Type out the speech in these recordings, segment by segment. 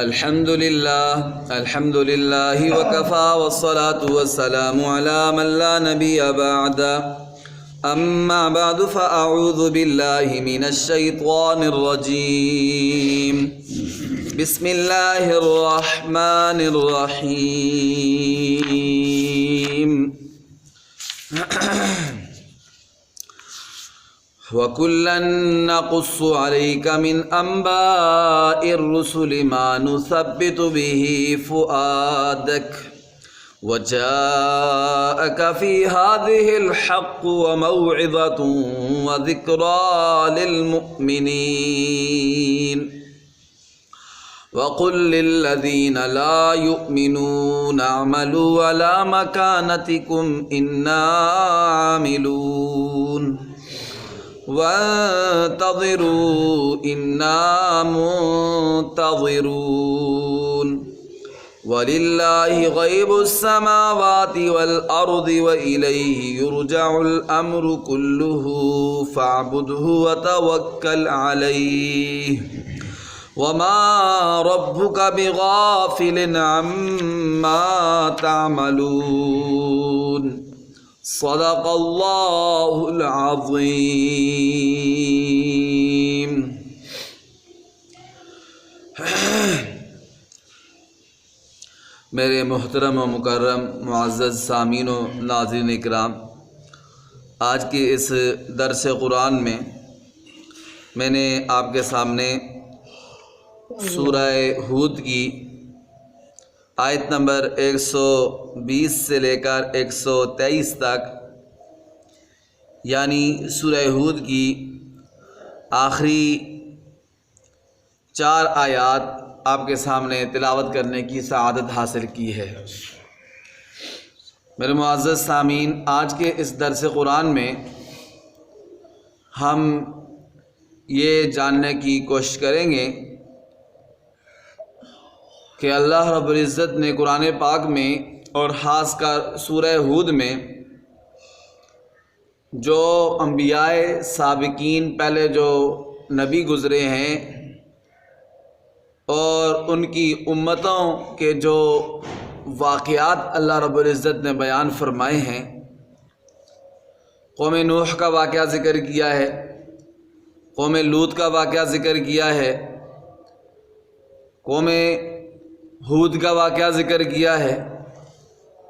الحمد لله وكفى والصلاة والسلام على من لا نبي بعد أما بعد فأعوذ بالله من الشيطان الرجيم بسم الله الرحمن الرحيم وَكُلًّا نَّقُصُّ عَلَيْكَ مِنْ أَنبَاءِ الرُّسُلِ مَا نُثَبِّتُ بِهِ فُؤَادَكَ وَجَاءَكَ فِي هَٰذِهِ الْحَقُّ وَمَوْعِظَةٌ وَذِكْرَىٰ لِلْمُؤْمِنِينَ وَقُل لِّلَّذِينَ لَا يُؤْمِنُونَ اعْمَلُوا عَلَىٰ مَكَانَتِكُمْ إِنَّا عَامِلُونَ وَانتَظِرُوا إِنَّا مُنتَظِرُونَ وَلِلَّهِ غَيْبُ السَّمَاوَاتِ وَالْأَرْضِ وَإِلَيْهِ يُرْجَعُ الْأَمْرُ كُلُّهُ فَاعْبُدْهُ وَتَوَكَّلْ عَلَيْهِ وَمَا رَبُّكَ بِغَافِلٍ عَمَّا تَعْمَلُونَ صدق اللہ العظیم۔ میرے محترم و مکرم معزز سامعین و ناظرین اکرام، آج کے اس درس قرآن میں میں نے آپ کے سامنے سورہ ہود کی آیت نمبر 120 سے لے کر 123 تک، یعنی سورہ ہود کی آخری 4 آیات آپ کے سامنے تلاوت کرنے کی سعادت حاصل کی ہے۔ میرے معزز سامعین، آج کے اس درس قرآن میں ہم یہ جاننے کی کوشش کریں گے کہ اللہ رب العزت نے قرآن پاک میں اور خاص کر سورہ ہود میں جو انبیاء سابقین پہلے جو نبی گزرے ہیں اور ان کی امتوں کے جو واقعات اللہ رب العزت نے بیان فرمائے ہیں، قوم نوح کا واقعہ ذکر کیا ہے، قوم لوط کا واقعہ ذکر کیا ہے، قوم ہود کا واقعہ ذکر کیا ہے،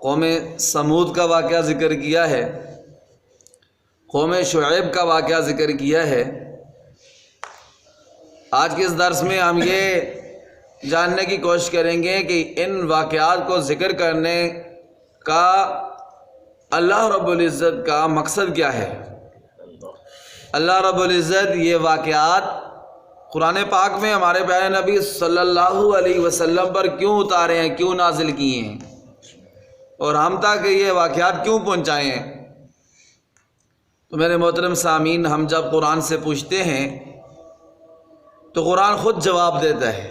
قوم سمود کا واقعہ ذکر کیا ہے، قوم شعیب کا واقعہ ذکر کیا ہے۔ آج کے اس درس میں ہم یہ جاننے کی کوشش کریں گے کہ ان واقعات کو ذکر کرنے کا اللہ رب العزت کا مقصد کیا ہے۔ اللہ رب العزت یہ واقعات قرآن پاک میں ہمارے پیارے نبی صلی اللہ علیہ وسلم پر کیوں اتارے ہیں، کیوں نازل کیے ہیں، اور ہم تک یہ واقعات کیوں پہنچائے ہیں۔ تو میرے محترم سامعین، ہم جب قرآن سے پوچھتے ہیں تو قرآن خود جواب دیتا ہے۔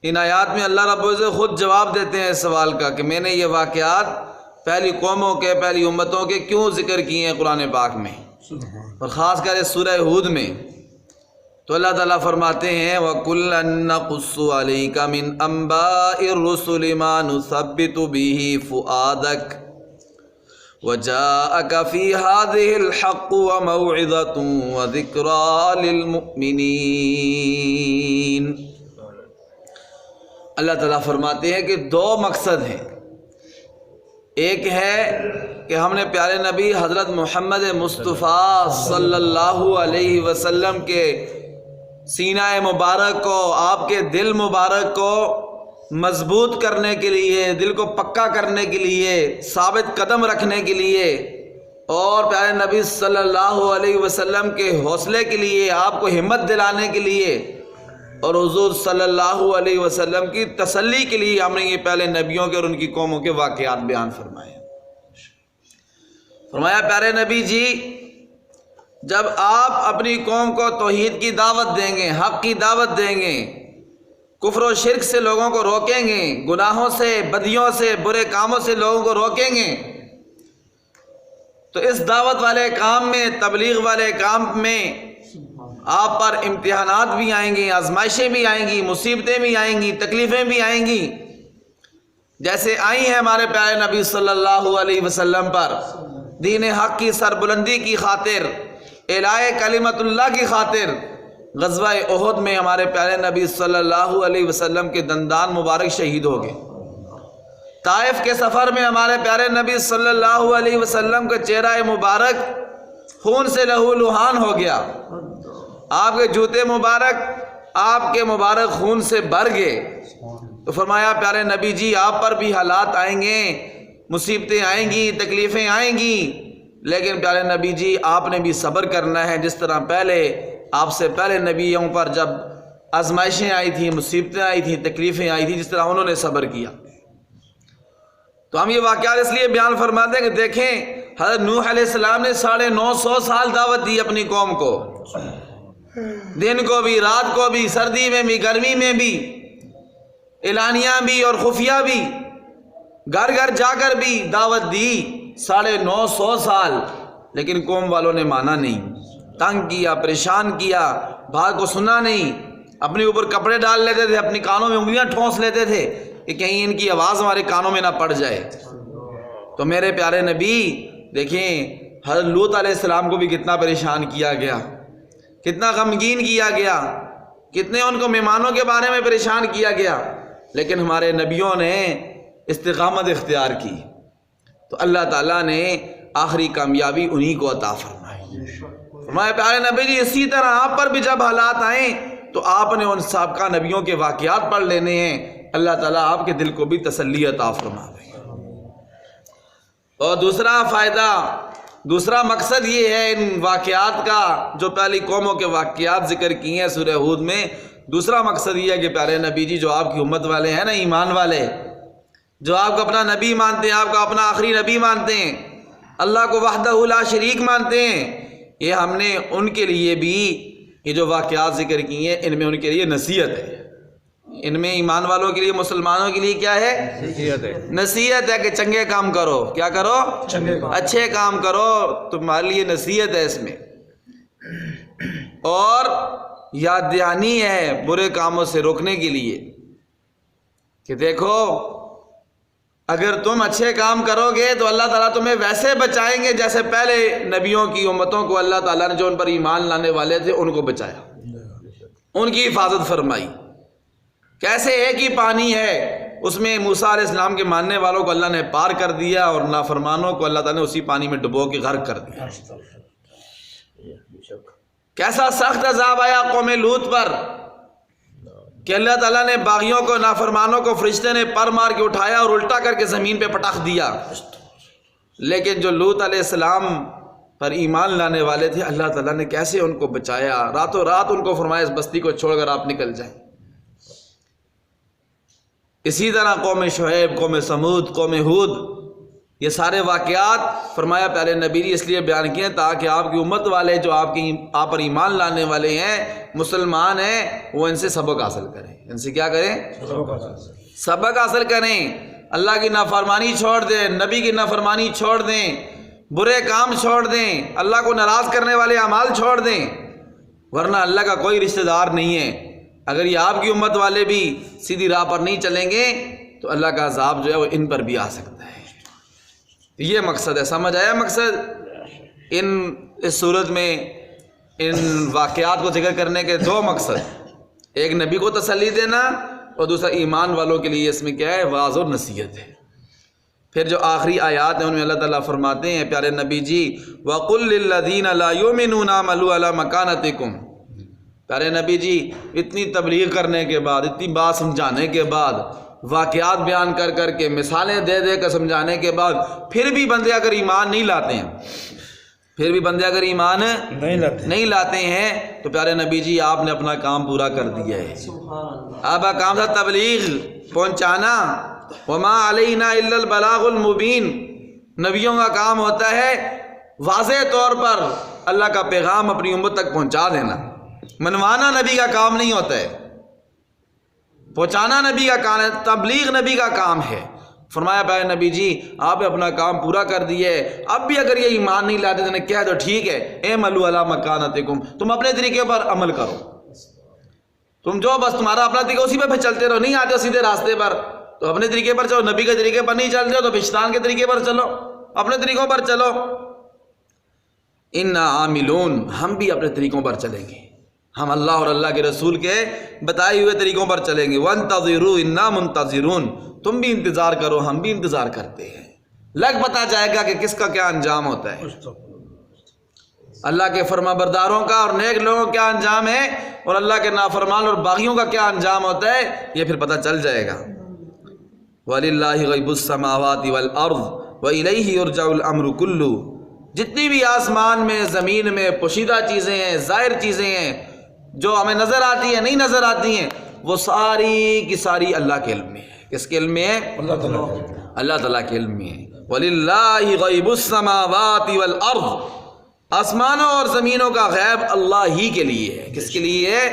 ان آیات میں اللہ رب العزت خود جواب دیتے ہیں اس سوال کا کہ میں نے یہ واقعات پہلی قوموں کے، پہلی امتوں کے کیوں ذکر کیے ہیں قرآن پاک میں، اور خاص کر اس سورہ ہود میں۔ تو اللہ تعالیٰ فرماتے ہیں وَكُلًّا نَّقُصُّ عَلَيْكَ مِنْ أَنبَاءِ الرُّسُلِ مَا نُثَبِّتُ بِهِ فُؤَادَكَ وَجَاءَكَ فِي هَٰذِهِ الْحَقُّ وَمَوْعِظَةٌ وَذِكْرَىٰ لِلْمُؤْمِنِينَ۔ اللہ تعالیٰ فرماتے ہیں کہ 2 مقصد ہیں۔ ایک ہے کہ ہم نے پیارے نبی حضرت محمد مصطفیٰ صلی اللہ علیہ وسلم کے سینہ مبارک کو، آپ کے دل مبارک کو مضبوط کرنے کے لیے، دل کو پکا کرنے کے لیے، ثابت قدم رکھنے کے لیے، اور پیارے نبی صلی اللہ علیہ وسلم کے حوصلے کے لیے، آپ کو ہمت دلانے کے لیے، اور حضور صلی اللہ علیہ وسلم کی تسلی کے لیے ہم نے یہ پہلے نبیوں کے اور ان کی قوموں کے واقعات بیان فرمائے۔ فرمایا پیارے نبی جی، جب آپ اپنی قوم کو توحید کی دعوت دیں گے، حق کی دعوت دیں گے، کفر و شرک سے لوگوں کو روکیں گے، گناہوں سے، بدیوں سے، برے کاموں سے لوگوں کو روکیں گے، تو اس دعوت والے کام میں، تبلیغ والے کام میں آپ پر امتحانات بھی آئیں گے، آزمائشیں بھی آئیں گی، مصیبتیں بھی آئیں گی، تکلیفیں بھی آئیں گی، جیسے آئی ہیں ہمارے پیارے نبی صلی اللہ علیہ وسلم پر دین حق کی سربلندی کی خاطر، اعلاء کلمت اللہ کی خاطر۔ غزوہ احد میں ہمارے پیارے نبی صلی اللہ علیہ وسلم کے دندان مبارک شہید ہو گئے۔ طائف کے سفر میں ہمارے پیارے نبی صلی اللہ علیہ وسلم کا چہرہ مبارک خون سے لہو لہان ہو گیا، آپ کے جوتے مبارک آپ کے مبارک خون سے بھر گئے۔ تو فرمایا پیارے نبی جی آپ پر بھی حالات آئیں گے، مصیبتیں آئیں گی، تکلیفیں آئیں گی، لیکن پیارے نبی جی آپ نے بھی صبر کرنا ہے، جس طرح پہلے آپ سے پہلے نبیوں پر جب آزمائشیں آئی تھیں، مصیبتیں آئی تھیں، تکلیفیں آئی تھیں، جس طرح انہوں نے صبر کیا۔ تو ہم یہ واقعات اس لیے بیان فرماتے ہیں کہ دیکھیں حضرت نوح علیہ السلام نے 950 سال دعوت دی اپنی قوم کو، دن کو بھی، رات کو بھی، سردی میں بھی، گرمی میں بھی، اعلانیہ بھی اور خفیہ بھی، گھر گھر جا کر بھی دعوت دی 950 سال، لیکن قوم والوں نے مانا نہیں، تنگ کیا، پریشان کیا، بات کو سنا نہیں، اپنے اوپر کپڑے ڈال لیتے تھے، اپنی کانوں میں انگلیاں ٹھونس لیتے تھے کہ کہیں ان کی آواز ہمارے کانوں میں نہ پڑ جائے۔ تو میرے پیارے نبی دیکھیں حضرت لوط علیہ السلام کو بھی کتنا پریشان کیا گیا، کتنا غمگین کیا گیا، کتنے ان کو مہمانوں کے بارے میں پریشان کیا گیا، لیکن ہمارے نبیوں نے استقامت اختیار کی تو اللہ تعالیٰ نے آخری کامیابی انہی کو عطا فرمائی۔ ہمارے پیارے نبی جی اسی طرح آپ پر بھی جب حالات آئیں تو آپ نے ان سابقہ نبیوں کے واقعات پڑھ لینے ہیں، اللہ تعالیٰ آپ کے دل کو بھی تسلی عطا فرمائے۔ اور دوسرا فائدہ، دوسرا مقصد یہ ہے ان واقعات کا، جو پہلی قوموں کے واقعات ذکر کیے ہیں سورہ ہود میں، دوسرا مقصد یہ ہے کہ پیارے نبی جی جو آپ کی امت والے ہیں نا، ایمان والے، جو آپ کو اپنا نبی مانتے ہیں، آپ کو اپنا آخری نبی مانتے ہیں، اللہ کو وحدہ لا شریک مانتے ہیں، یہ ہم نے ان کے لیے بھی یہ جو واقعات ذکر کیے ہیں ان میں ان کے لیے نصیحت ہے، ان میں ایمان والوں کے لیے، مسلمانوں کے لیے کیا ہے؟ نصیحت ہے کہ چنگے کام کرو، کیا کرو؟ اچھے کام کرو، تمہارے لیے نصیحت ہے اس میں، اور یاد دہانی ہے برے کاموں سے روکنے کے لیے کہ دیکھو اگر تم اچھے کام کرو گے تو اللہ تعالیٰ تمہیں ویسے بچائیں گے جیسے پہلے نبیوں کی امتوں کو اللہ تعالیٰ نے جو ان پر ایمان لانے والے تھے ان کو بچایا، ان کی حفاظت فرمائی۔ کیسے ایک ہی پانی ہے، اس میں موسیٰ علیہ السلام کے ماننے والوں کو اللہ نے پار کر دیا اور نافرمانوں کو اللہ تعالیٰ نے اسی پانی میں ڈبو کے غرق کر دیا۔ کیسا سخت عذاب آیا قوم لوط پر کہ اللہ تعالیٰ نے باغیوں کو، نافرمانوں کو فرشتے نے پر مار کے اٹھایا اور الٹا کر کے زمین پہ پٹخ دیا، لیکن جو لوط علیہ السلام پر ایمان لانے والے تھے اللہ تعالیٰ نے کیسے ان کو بچایا، راتوں رات ان کو فرمایا اس بستی کو چھوڑ کر آپ نکل جائیں۔ اسی طرح قوم شعیب، قوم سمود، قوم ہود، یہ سارے واقعات فرمایا پیارے نبی نے اس لیے بیان کیے تاکہ آپ کی امت والے جو آپ پر ایمان لانے والے ہیں، مسلمان ہیں، وہ ان سے سبق حاصل کریں۔ ان سے کیا کریں؟ سبق حاصل کریں، اللہ کی نافرمانی چھوڑ دیں، نبی کی نافرمانی چھوڑ دیں، برے کام چھوڑ دیں، اللہ کو ناراض کرنے والے اعمال چھوڑ دیں، ورنہ اللہ کا کوئی رشتہ دار نہیں ہے۔ اگر یہ آپ کی امت والے بھی سیدھی راہ پر نہیں چلیں گے تو اللہ کا عذاب جو ہے وہ ان پر بھی آ سکتا ہے۔ یہ مقصد ہے، سمجھ آیا مقصد؟ اس صورت میں ان واقعات کو ذکر کرنے کے دو مقصد، ایک نبی کو تسلی دینا اور دوسرا ایمان والوں کے لیے اس میں کیا ہے؟ واعظ اور نصیحت ہے۔ پھر جو آخری آیات ہیں ان میں اللہ تعالیٰ فرماتے ہیں پیارے نبی جی وَقُلْ لِلَّذِينَ لَا يُؤْمِنُونَ اعْمَلُوا عَلَىٰ مَكَانَتِكُمْ، پیارے نبی جی اتنی تبلیغ کرنے کے بعد، اتنی بات سمجھانے کے بعد، واقعات بیان کر کر کے، مثالیں دے دے کر سمجھانے کے بعد پھر بھی بندے اگر ایمان نہیں لاتے ہیں، پھر بھی بندے اگر ایمان نہیں لاتے ہیں تو پیارے نبی جی آپ نے اپنا کام پورا کر دیا ہے۔ آپ کا کام تھا تبلیغ، پہنچانا، وما علینا الا البلاغ المبین۔ نبیوں کا کام ہوتا ہے واضح طور پر اللہ کا پیغام اپنی امت تک پہنچا دینا، منوانا نبی کا کام نہیں ہوتا ہے، پہنچانا نبی کا کام ہے، تبلیغ نبی کا کام ہے، فرمایا پیارے نبی جی آپ نے اپنا کام پورا کر دیا ہے، اب بھی اگر یہ ایمان نہیں لاتے تو نے کہہ دو ٹھیک ہے اعملوا علی مکانتکم، تم اپنے طریقے پر عمل کرو، تم جو بس تمہارا اپنا طریقہ اسی پہ چلتے رہو، نہیں آتے ہو سیدھے راستے پر تو اپنے طریقے پر چلو، نبی کے طریقے پر نہیں چلتے ہو تو شیطان کے طریقے پر چلو، اپنے طریقوں پر چلو۔ انا عاملون، ہم بھی اپنے طریقوں پر چلیں گے، ہم اللہ اور اللہ کے رسول کے بتائے ہوئے طریقوں پر چلیں گے۔ وانتظروا انا منتظرون، تم بھی انتظار کرو ہم بھی انتظار کرتے ہیں، لگ پتہ جائے گا کہ کس کا کیا انجام ہوتا ہے، اللہ کے فرما برداروں کا اور نیک لوگوں کا کیا انجام ہے اور اللہ کے نافرمان اور باغیوں کا کیا انجام ہوتا ہے، یہ پھر پتہ چل جائے گا۔ وَلِلَّهِ غَيْبُ السَّمَاوَاتِ وَالْأَرْضِ وَإِلَيْهِ يُرْجَعُ الْأَمْرُ كُلُّهُ، جتنی بھی آسمان میں زمین میں پوشیدہ چیزیں ہیں، ظاہر چیزیں ہیں، جو ہمیں نظر آتی ہیں نہیں نظر آتی ہیں، وہ ساری کی ساری اللہ کے علم میں ہے۔ کس کے علم میں ہے؟ اللہ تعالیٰ کے علم میں ہے۔ وَلِلَّهِ غَيْبُ السَّمَاوَاتِ وَالْأَرْضِ، آسمانوں اور زمینوں کا غیب اللہ ہی کے لیے ہے۔ کس کے لیے ہے؟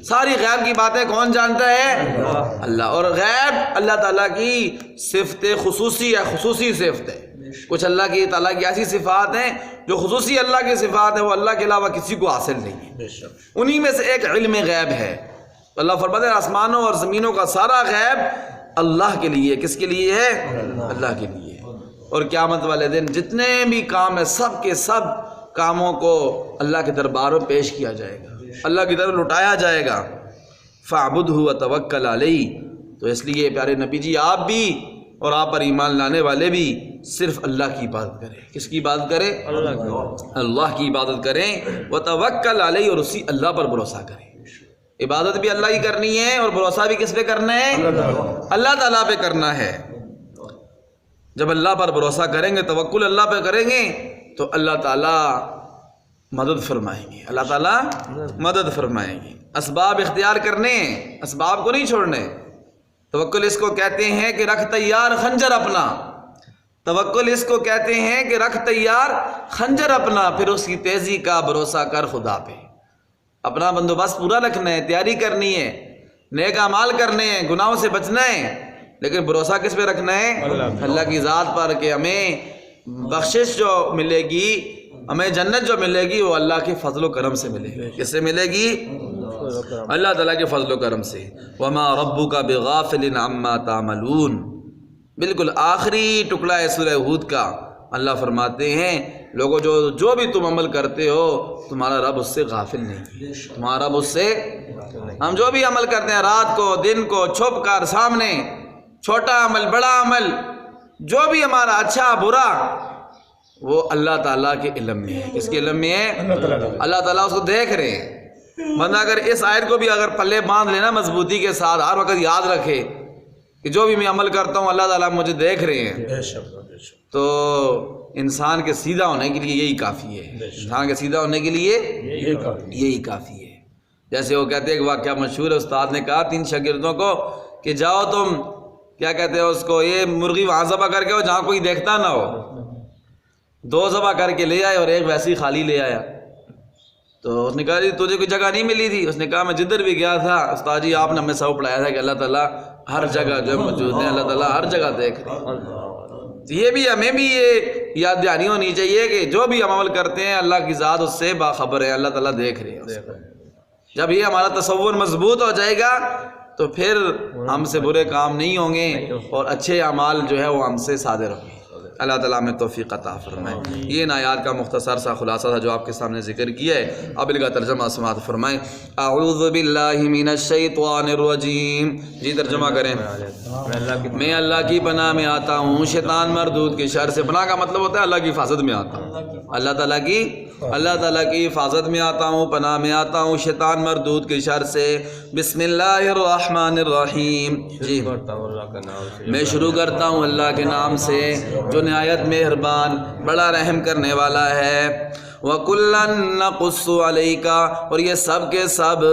ساری غیب کی باتیں کون جانتا ہے؟ اللہ۔ اور غیب اللہ تعالیٰ کی صفت خصوصی ہے، خصوصی صفت ہے۔ کچھ اللہ کی تعالیٰ کی ایسی صفات ہیں جو خصوصی اللہ کی صفات ہیں، وہ اللہ کے علاوہ کسی کو حاصل نہیں ہے، انہی میں سے ایک علم غیب ہے۔ اللہ فرماتے ہیں آسمانوں اور زمینوں کا سارا غیب اللہ کے لیے۔ کس کے لیے ہے؟ اللہ کے لیے۔ اور قیامت والے دن جتنے بھی کام ہیں سب کے سب کاموں کو اللہ کے دربار میں پیش کیا جائے گا، اللہ کی طرف لٹایا جائے گا۔ فَاعْبُدْهُ وَتَوَكَّلْ عَلَيْهِ، تو اس لیے پیارے نبی جی آپ بھی اور آپ پر ایمان لانے والے بھی صرف اللہ کی عبادت کریں۔ کس کی عبادت کریں؟ اللہ کی عبادت کریں۔ وَتَوَكَّلْ عَلَيْهِ، اور اسی اللہ پر بھروسہ کریں۔ عبادت بھی اللہ کی کرنی ہے اور بھروسہ بھی کس پہ کرنا ہے؟ اللہ تعالیٰ پہ کرنا ہے۔ جب اللہ پر بھروسہ کریں گے، توکل اللہ پہ کریں گے تو اللہ تعالیٰ مدد فرمائیں گے، اللہ تعالیٰ مدد فرمائیں گے۔ اسباب اختیار کرنے ہیں، اسباب کو نہیں چھوڑنے۔ توکل اس کو کہتے ہیں کہ رکھ تیار خنجر اپنا، توکل اس کو کہتے ہیں کہ رکھ تیار خنجر اپنا، پھر اس کی تیزی کا بھروسہ کر خدا پہ۔ اپنا بندوبست پورا رکھنا ہے، تیاری کرنی ہے، نیک اعمال کرنے ہیں، گناہوں سے بچنا ہے، لیکن بھروسہ کس پہ رکھنا ہے؟ اللہ کی ذات پر، کہ ہمیں بخشش جو ملے گی، ہمیں جنت جو ملے گی وہ اللہ کے فضل و کرم سے ملے گی۔ کس سے ملے گی؟ اللہ تعالیٰ کے فضل و کرم سے۔ وَمَا رَبُّكَ بِغَافِلٍ عَمَّا تَعْمَلُونَ، بالکل آخری ٹکڑا ہے سورہ ہود کا۔ اللہ فرماتے ہیں لوگوں جو بھی تم عمل کرتے ہو تمہارا رب اس سے غافل نہیں، تمہارا رب اس سے، ہم جو بھی عمل کرتے ہیں رات کو دن کو چھپ کر سامنے، چھوٹا عمل بڑا عمل، جو بھی ہمارا اچھا برا، وہ اللہ تعالیٰ کے علم میں ہے۔ کس کے علم میں ہے؟ اللہ تعالیٰ اس کو دیکھ رہے ہیں۔ بندہ اگر اس آیت کو بھی اگر پلے باندھ لینا مضبوطی کے ساتھ، ہر وقت یاد رکھے کہ جو بھی میں عمل کرتا ہوں اللہ تعالیٰ مجھے دیکھ رہے ہیں، تو انسان کے سیدھا ہونے کے لیے یہی کافی ہے۔ انسان کے سیدھا ہونے کے لیے یہی کافی ہے۔ جیسے وہ کہتے ہیں، ایک واقعہ مشہور ہے، استاد نے کہا 3 شاگردوں کو کہ جاؤ تم، کیا کہتے ہیں اس کو، یہ مرغی وہاں ذبح کر کے ہو جہاں کوئی دیکھتا نہ ہو، 2 ذبح کر کے لے آئے اور ایک ویسی خالی لے آیا۔ تو اس نے کہا جی تجھے کوئی جگہ نہیں ملی تھی؟ اس نے کہا میں جدھر بھی گیا تھا استاد جی آپ نے ہمیں سب پڑھایا تھا کہ اللہ تعالیٰ ہر جگہ جو موجود ہیں، اللہ تعالیٰ ہر جگہ دیکھ رہے ہیں۔ یہ بھی ہمیں بھی یہ یاد دہانی ہونی چاہیے کہ جو بھی ہم عمل کرتے ہیں اللہ کی ذات اس سے باخبر ہے، اللہ تعالیٰ دیکھ رہے ہیں۔ جب یہ ہمارا تصور مضبوط ہو جائے گا تو پھر ہم سے برے کام نہیں ہوں گے اور اچھے اعمال جو ہے وہ ہم سے صادر ہوں گے۔ اللہ تعالیٰ ہمیں توفیق عطا فرمائے۔ یہ ان آیات کا مختصر سا خلاصہ تھا جو آپ کے سامنے ذکر کیا ہے۔ اب ان کا ترجمہ سماعت فرمائیں۔ اعوذ باللہ من الشیطان الرجیم، جی ترجمہ کریں۔ میں اللہ کی پناہ میں آتا ہوں شیطان مردود کی شر سے۔ پناہ کا مطلب ہوتا ہے اللہ کی حفاظت میں آتا ہوں، اللہ تعالیٰ کی حفاظت میں آتا ہوں، پناہ میں آتا ہوں شیطان مردود کی شر سے۔ بسم اللہ الرحمن الرحیم، جی میں شروع کرتا ہوں اللہ کے نام سے جو نہایت مہربان بڑا رحم کرنے والا ہے۔ وَكُلًّا نَقُصُّ عَلَيْكَ، اور یہ سب کے سب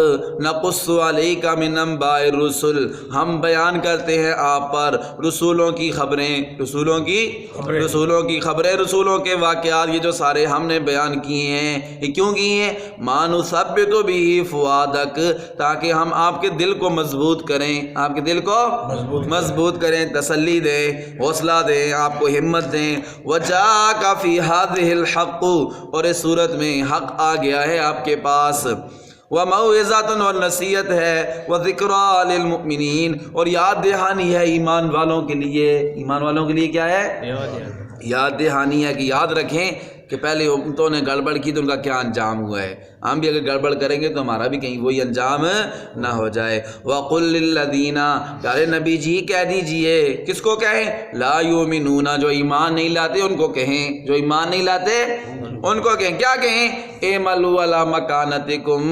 نَقُصُّ عَلَيْكَ مِنْ أَنْبَاءِ الرُّسُلِ، ہم بیان کرتے ہیں آپ پر رسولوں کی خبریں، رسولوں کی خبریں، رسولوں کے واقعات، یہ جو سارے ہم نے بیان کیے ہیں، یہ کیوں کیے ہیں؟ مَا نُثَبِّتُ بِهِ فُؤَادَكَ، تاکہ ہم آپ کے دل کو مضبوط کریں، آپ کے دل کو مضبوط کریں، تسلی دیں، حوصلہ دیں، آپ کو ہمت دیں۔ وَجَاءَكَ فِي هَذِهِ الْحَقُّ، اور اس صورت میں حق آ گیا ہے آپ کے پاس، وَمَوْعِظَةٌ، اور نصیحت ہے، وَذِكْرَىٰ لِلْمُؤْمِنِينَ، اور یاد دہانی ہے ایمان والوں کے لیے۔ ایمان والوں کے لیے کیا ہے؟ یاد دہانی ہے، کہ یاد رکھیں کہ پہلے امتوں نے گڑبڑ کی تو ان کا کیا انجام ہوا ہے، ہم بھی اگر گڑبڑ کریں گے تو ہمارا بھی کہیں وہی انجام نہ ہو جائے۔ وَقُلْ لِلَّذِينَ، پیارے نبی جی کہہ دیجئے، کس کو کہیں؟ لَا يُؤْمِنُونَ، جو ایمان نہیں لاتے ان کو کہیں، جو ایمان نہیں لاتے ان کو کہیں، کیا کہیں؟ اعملوا علی مکانتکم،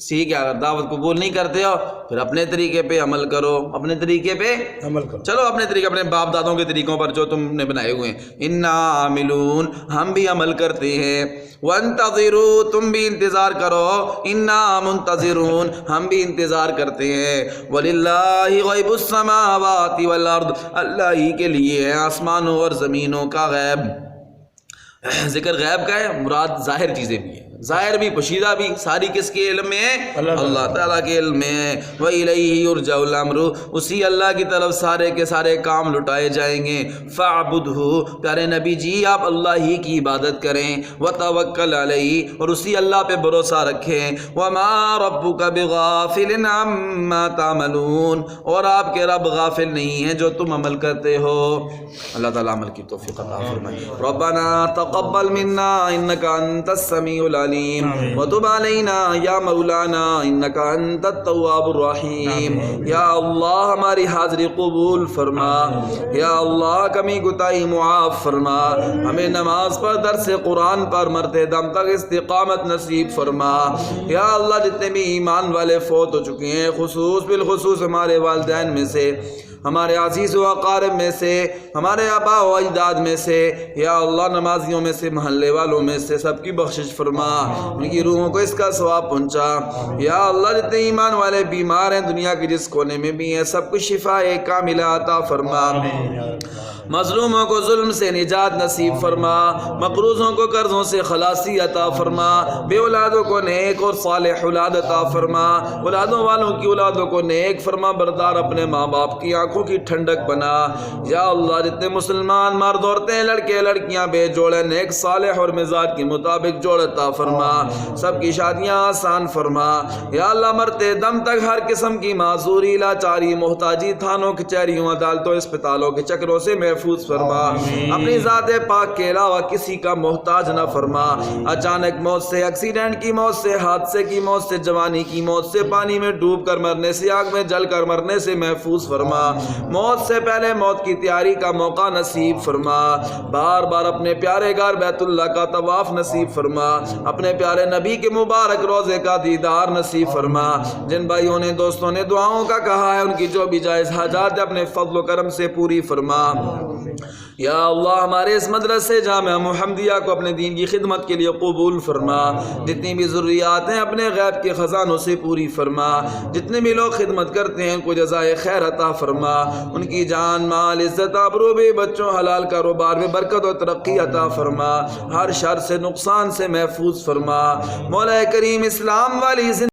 ٹھیک ہے، اگر دعوت قبول نہیں کرتے ہو پھر اپنے طریقے پہ عمل کرو، اپنے طریقے پہ عمل کرو، چلو اپنے طریقے، اپنے باپ دادوں کے طریقوں پر جو تم نے بنائے ہوئے ہیں۔ انا عاملون، ہم بھی عمل کرتے ہیں۔ وانتظروا، تم بھی انتظار کرو۔ انا منتظرون، ہم بھی انتظار کرتے ہیں۔ وللہ غیب السماوات والارض، اللہ ہی کے لیے ہے آسمانوں اور زمینوں کا غیب۔ ذکر غیب کا ہے، مراد ظاہر چیزیں بھی ہیں، ظاہر بھی پوشیدہ بھی، ساری کس کے علم میں ہے؟ اللہ تعالیٰ کے علم میں ہے۔ وَإِلَيْهِ يُرْجَعُ الْأَمْرُ، اسی اللہ کی طرف سارے کے سارے کام لٹائے جائیں گے۔ فَاعْبُدْهُ، پیارے نبی جی آپ اللہ ہی کی عبادت کریں۔ وَتَوَكَّلْ عَلَيْهِ، اور اسی اللہ پہ بھروسہ رکھیں۔ وَمَا رَبُّكَ بِغَافِلٍ عَمَّا تَعْمَلُونَ، اور آپ کے رب غافل نہیں ہیں جو تم عمل کرتے ہو۔ اللہ تعالیٰ عمل کی توفیق عطا فرمائے۔ ربنا تقبل منا انك انت السميع العليم وتب علينا یا مولانا انك انت التواب الرحیم۔ یا اللہ ہماری حاضری قبول فرما، یا اللہ کمی کوتاہی معاف فرما، ہمیں نماز پر درس قرآن پر مرتے دم تک استقامت نصیب فرما۔ یا اللہ جتنے بھی ایمان والے فوت ہو چکے ہیں، خصوص بالخصوص ہمارے والدین میں سے، ہمارے عزیز و اقارب میں سے، ہمارے آباء و اجداد میں سے، یا اللہ نمازیوں میں سے، محلے والوں میں سے، سب کی بخشش فرما، ان کی روحوں کو اس کا ثواب پہنچا۔ یا اللہ جتنے ایمان والے بیمار ہیں دنیا کے جس کونے میں بھی ہیں، سب کو شفا کاملہ عطا فرما، مظلوموں کو ظلم سے نجات نصیب فرما، مقروضوں کو قرضوں سے خلاصی عطا فرما، بے اولادوں کو نیک اور صالح اولاد عطا فرما، اولادوں والوں کی اولادوں کو نیک فرما بردار، اپنے ماں باپ کی آنکھوں کی ٹھنڈک بنا۔ یا اللہ جتنے مسلمان مرد عورتیں لڑکے لڑکیاں بے جوڑے نیک صالح اور مزاج کے مطابق جوڑ عطا فرما، سب کی شادیاں آسان فرما۔ یا اللہ مرتے دم تک ہر قسم کی معذوری، لاچاری، محتاجی، تھانوں کچہریوں، عدالتوں، اسپتالوں کے چکروں سے محفوظ فرما، اپنی ذات پاک کے علاوہ کسی کا محتاج نہ فرما۔ اچانک موت سے، ایکسیڈنٹ کی موت سے، حادثے کی موت سے، جوانی کی موت سے، پانی میں ڈوب کر مرنے سے، آگ میں جل کر مرنے سے محفوظ فرما، موت سے پہلے موت کی تیاری کا موقع نصیب فرما، بار بار اپنے پیارے گھر بیت اللہ کا طواف نصیب فرما، اپنے پیارے نبی کے مبارک روضے کا دیدار نصیب فرما۔ جن بھائیوں نے دوستوں نے دعاؤں کا کہا ہے ان کی جو بھی جائز حاجات اپنے فضل و کرم سے پوری فرما۔ یا اللہ ہمارے اس مدرسے جامعہ محمدیہ کو اپنے دین کی خدمت کے لیے قبول فرما، جتنی بھی ضروریات ہیں اپنے غیب کے خزانوں سے پوری فرما، جتنے بھی لوگ خدمت کرتے ہیں ان کو جزائے خیر عطا فرما، ان کی جان مال عزت آبرو بھی بچوں حلال کاروبار میں برکت و ترقی عطا فرما، ہر شر سے نقصان سے محفوظ فرما۔ مولا کریم اسلام والی